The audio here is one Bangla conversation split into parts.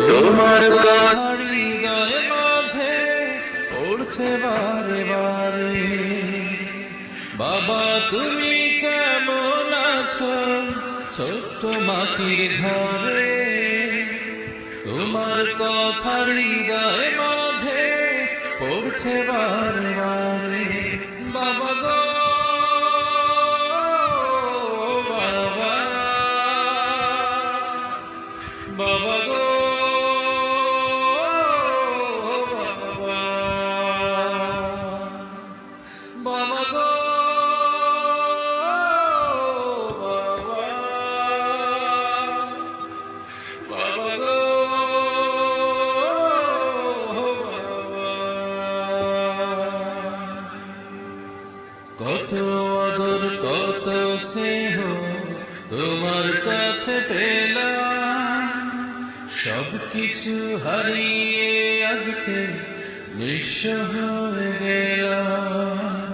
তোমার কথা হৃদয় মাঝে পড়ছে বারে বারে। বাবা তুমি কেমন আছো ছোট্ট মাটির ঘরে? তোমার কথা হৃদয় মাঝে পড়ছে বারে বারে। বাবা গো বাবা, বাবা গো বাবা, বাবা গো বাবা, বাবা গো কত আদর কত স্নেহ তোমার কাছে পেলাম, সবকিছু হারিয়ে আজকে নিঃস্ব হয়ে গেলাম।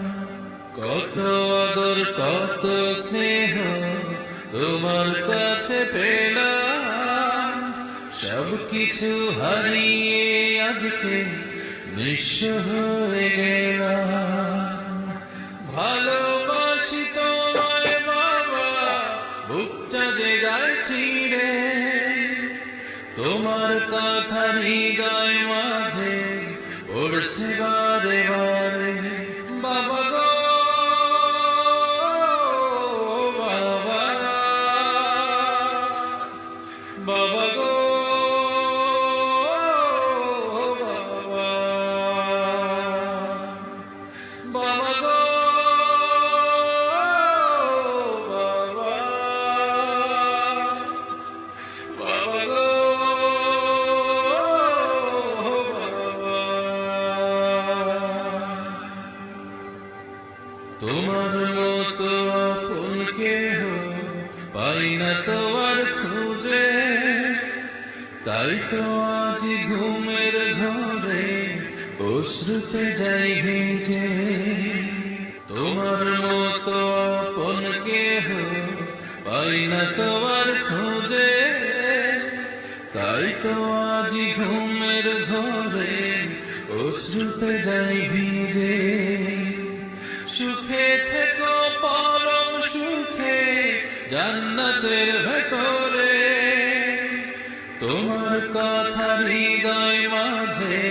কত আদর কত স্নেহ তোমার কাছে পেলাম, সবকিছু হারিয়ে আজকে নিঃস্ব হয়ে গেলাম। ভালোবাসি তোমায় বাবা, বুকটা যে গাইছি রে, তোমার কথা হৃদয় মাঝে পড়ছে বারে বারে। বাবা গো বাবা, বাবা গো বাবা, বাবা গো তোমার মতো আপন কেহ পাই না তো আর খুঁজে, তাই তো আজ ঘুমের ঘরে অশ্রুতে যাই ভিজে। তোমার মতো আপন কেহ পাই না তো আর খুঁজে, তাই তো আজ ঘুমের ঘরে অশ্রুতে যাই ভিজে। সুখে থেকো পরম সুখে জান্নাতের ভেতরে, তোমার কথা হৃদয় মাঝে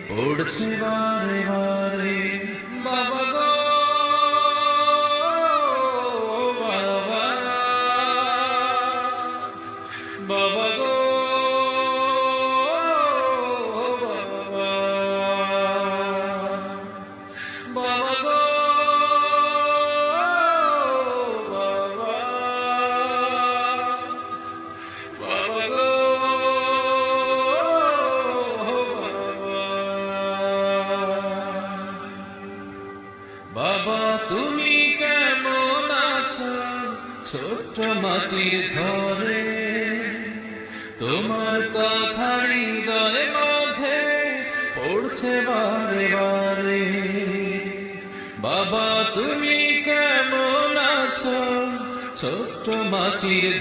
পড়ছে বারে বারে। বাবা গো বাবা, বাবা গো বাবা, বাবা গো বাবা তুমি কেমন আছো ছোট্ট মাটির ঘরে? তোমার কথা হৃদয় মাঝে পড়ছে বারে বারে। বাবা তুমি কেমন আছো ছোট্ট মাটির